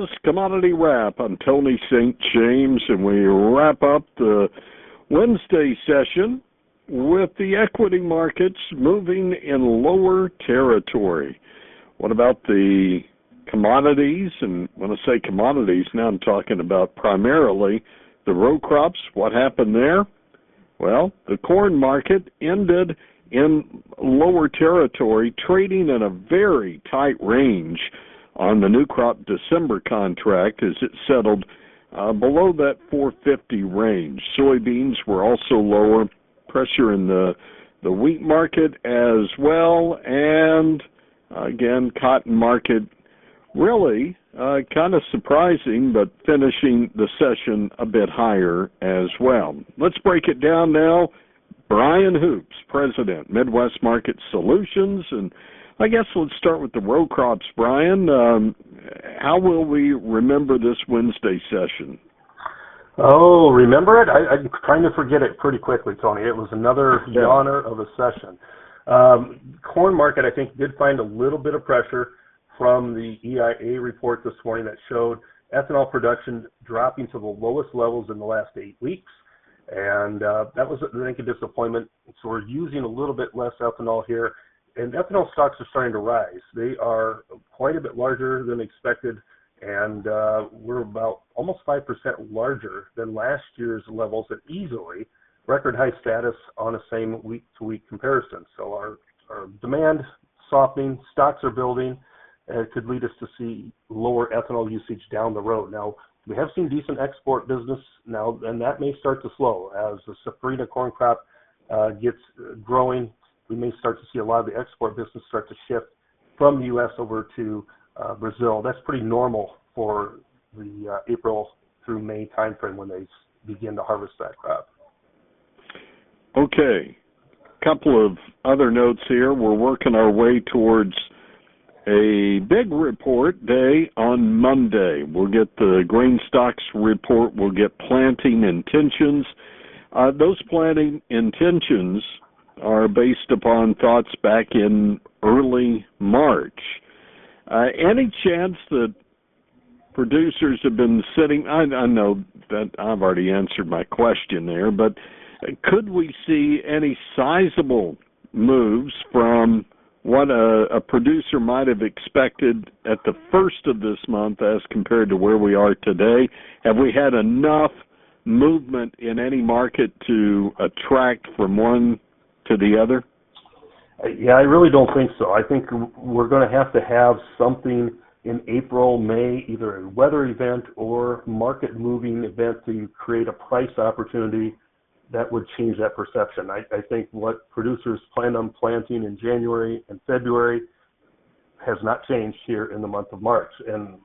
is Commodity Wrap. I'm Tony St. James, and we wrap up the Wednesday session with the equity markets moving in lower territory. What about the commodities? And when I say commodities, now I'm talking about primarily the row crops. What happened there? Well, the corn market ended in lower territory, trading in a very tight range on the new crop December contract as it settled below that 450 range. Soybeans were also lower, pressure in the wheat market as well, and again, cotton market really kind of surprising, but finishing the session a bit higher as well. Let's break it down now. Brian Hoops, President, Midwest Market Solutions, and I guess let's start with the row crops, Brian. How will we remember this Wednesday session? Oh, remember it? I'm trying to forget it pretty quickly, Tony. It was another yawner of a session. Corn market, I think, did find a little bit of pressure from the EIA report this morning that showed ethanol production dropping to the lowest levels in the last 8 weeks. And that was, I think, a disappointment. So we're using a little bit less ethanol here. And ethanol stocks are starting to rise. They are quite a bit larger than expected, and we're about almost 5% larger than last year's levels at easily record high status on a same week-to-week comparison. So our demand softening, stocks are building, and it could lead us to see lower ethanol usage down the road. Now, we have seen decent export business now, and that may start to slow as the safrinha corn crop gets growing. We may start to see a lot of the export business start to shift from the U.S. over to Brazil. That's pretty normal for the April through May timeframe when they begin to harvest that crop. Okay. Couple of other notes here. We're working our way towards a big report day on Monday. We'll get the grain stocks report. We'll get planting intentions. Those planting intentions are based upon thoughts back in early March. Any chance that producers have been sitting, I know that I've already answered my question there, but could we see any sizable moves from what a producer might have expected at the first of this month as compared to where we are today? Have we had enough movement in any market to attract from one to the other? Yeah, I really don't think so. I think we're going to have something in April, May, either a weather event or market moving event to create a price opportunity that would change that perception. I think what producers planned on planting in January and February has not changed here in the month of March. And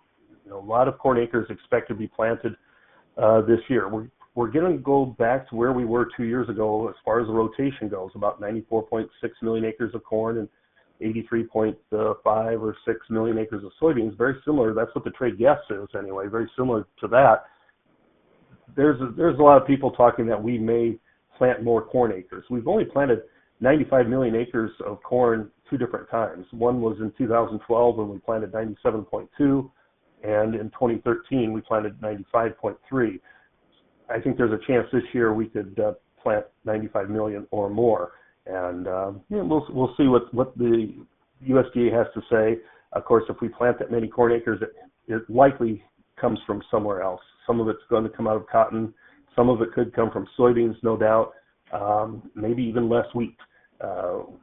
a lot of corn acres expect to be planted this year. We're going to go back to where we were 2 years ago as far as the rotation goes, about 94.6 million acres of corn and 83.5 or 6 million acres of soybeans. Very similar. That's what the trade guess is anyway, very similar to that. There's a lot of people talking that we may plant more corn acres. We've only planted 95 million acres of corn two different times. One was in 2012 when we planted 97.2, and in 2013 we planted 95.3. I think there's a chance this year we could plant 95 million or more, and we'll see what the USDA has to say. Of course, if we plant that many corn acres, it likely comes from somewhere else. Some of it's going to come out of cotton. Some of it could come from soybeans, no doubt. Maybe even less wheat.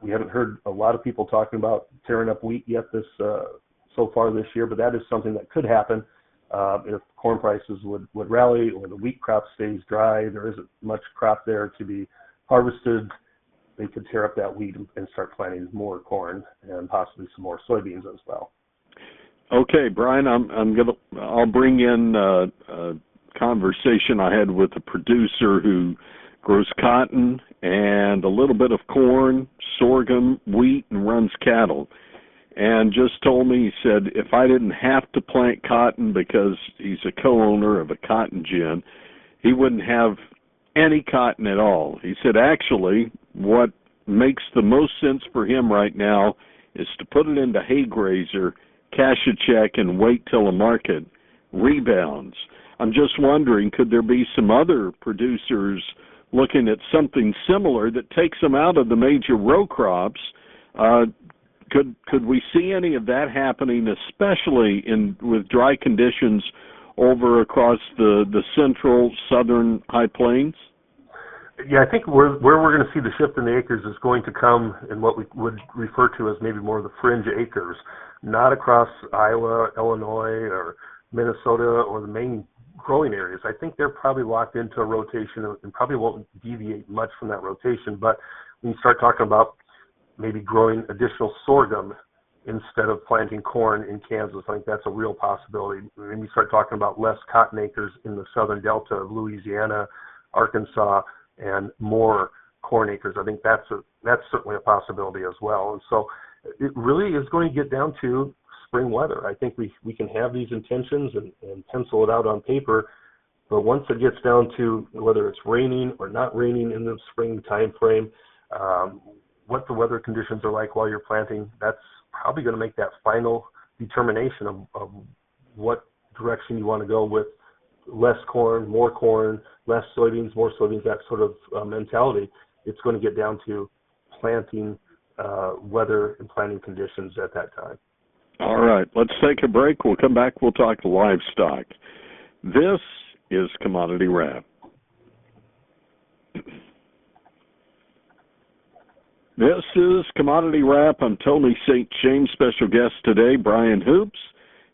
We haven't heard a lot of people talking about tearing up wheat yet so far this year, but that is something that could happen. If corn prices would rally or the wheat crop stays dry, there isn't much crop there to be harvested, they could tear up that wheat and start planting more corn and possibly some more soybeans as well. Okay, Brian, I'll bring in a conversation I had with a producer who grows cotton and a little bit of corn, sorghum, wheat, and runs cattle. And just told me, he said, if I didn't have to plant cotton because he's a co-owner of a cotton gin, he wouldn't have any cotton at all. He said, actually, what makes the most sense for him right now is to put it into hay grazer, cash a check, and wait till the market rebounds. I'm just wondering, could there be some other producers looking at something similar that takes them out of the major row crops? Could we see any of that happening, especially with dry conditions over across the central southern high plains? Yeah, I think where we're going to see the shift in the acres is going to come in what we would refer to as maybe more of the fringe acres, not across Iowa, Illinois, or Minnesota, or the main growing areas. I think they're probably locked into a rotation and probably won't deviate much from that rotation. But when you start talking about maybe growing additional sorghum instead of planting corn in Kansas, I think that's a real possibility. When you start talking about less cotton acres in the southern delta of Louisiana, Arkansas, and more corn acres, I think that's certainly a possibility as well. And so it really is going to get down to spring weather. I think we can have these intentions and pencil it out on paper, but once it gets down to whether it's raining or not raining in the spring time frame, what the weather conditions are like while you're planting, that's probably going to make that final determination of what direction you want to go with less corn, less soybeans, more soybeans, that sort of mentality. It's going to get down to planting weather and planting conditions at that time. All right, let's take a break. We'll come back. We'll talk livestock. This is Commodity Wrap. This is Commodity Wrap. I'm Tony St. James. Special guest today, Brian Hoops,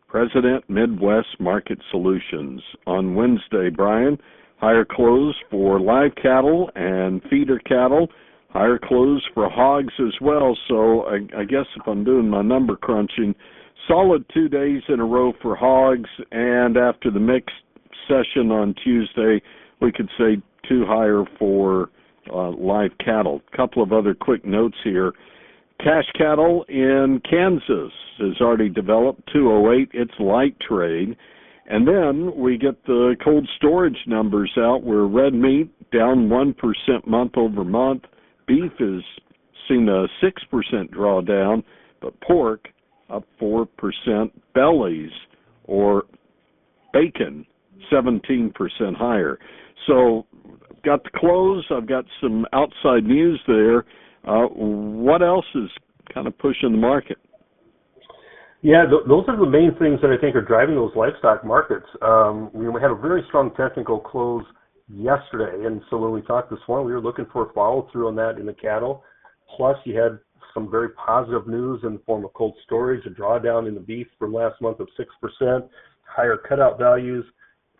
President, Midwest Market Solutions. On Wednesday, Brian, higher close for live cattle and feeder cattle, higher close for hogs as well. So I guess if I'm doing my number crunching, solid 2 days in a row for hogs, and after the mixed session on Tuesday, we could say 2 higher for live cattle. A couple of other quick notes here. Cash cattle in Kansas has already developed 208. It's light trade. And then we get the cold storage numbers out where red meat down 1% month over month. Beef has seen a 6% drawdown, but pork up 4%. Bellies or bacon 17% higher. So I've got the close. I've got some outside news there. What else is kind of pushing the market? Yeah, those are the main things that I think are driving those livestock markets. We had a very strong technical close yesterday, and so when we talked this morning, we were looking for a follow-through on that in the cattle. Plus, you had some very positive news in the form of cold storage, a drawdown in the beef from last month of 6%, higher cutout values.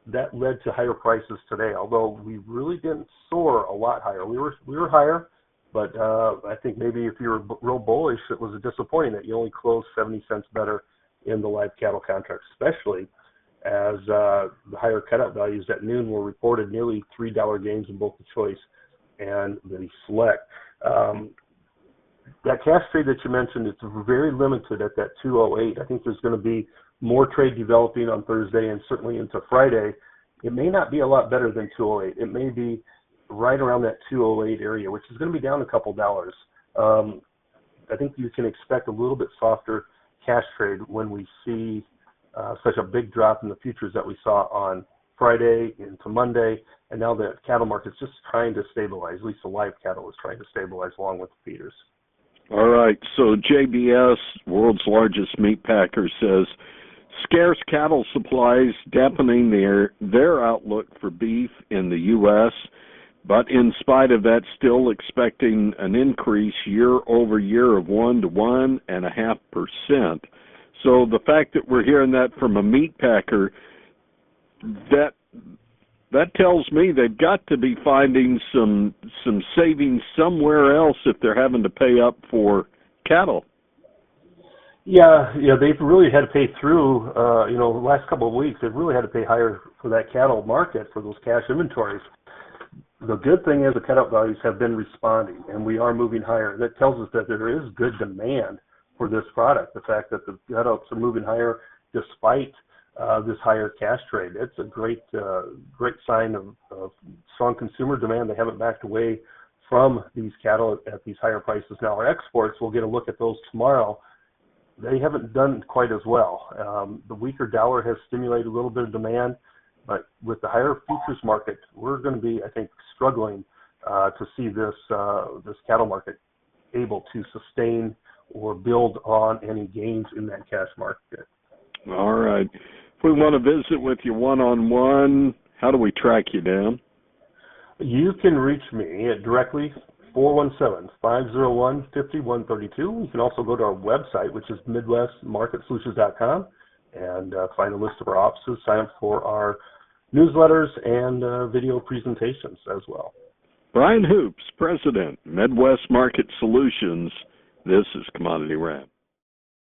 That led to higher prices today, although we really didn't soar a lot higher. We were higher, but I think maybe if you were real bullish, it was disappointing that you only closed 70 cents better in the live cattle contract, especially as the higher cutout values at noon were reported, nearly $3 gains in both the choice and the select. That cash trade that you mentioned, it's very limited at that 208. I think there's going to be more trade developing on Thursday and certainly into Friday. It may not be a lot better than 208. It may be right around that 208 area, which is going to be down a couple dollars. I think you can expect a little bit softer cash trade when we see such a big drop in the futures that we saw on Friday into Monday, and now the cattle market's just trying to stabilize. At least the live cattle is trying to stabilize along with the feeders. All right, so JBS, world's largest meat packer, says scarce cattle supplies dampening their outlook for beef in the U.S., but in spite of that, still expecting an increase year over year of 1 to 1.5%. So the fact that we're hearing that from a meat packer, that tells me they've got to be finding some savings somewhere else if they're having to pay up for cattle. Yeah, they've really had to pay through, the last couple of weeks, they've really had to pay higher for that cattle market, for those cash inventories. The good thing is the cutout values have been responding, and we are moving higher. That tells us that there is good demand for this product. The fact that the cutouts are moving higher despite this higher cash trade, it's a great sign of strong consumer demand. They haven't backed away from these cattle at these higher prices. Now our exports, we'll get a look at those tomorrow. they haven't done quite as well. The weaker dollar has stimulated a little bit of demand, but with the higher futures market, we're going to be, I think, struggling to see this cattle market able to sustain or build on any gains in that cash market. All right. If we want to visit with you one-on-one, how do we track you down? You can reach me directly, 417-501-5132. You can also go to our website, which is MidwestMarketSolutions.com, and find a list of our offices, sign up for our newsletters and video presentations as well. Brian Hoops, President, Midwest Market Solutions. This is Commodity Wrap.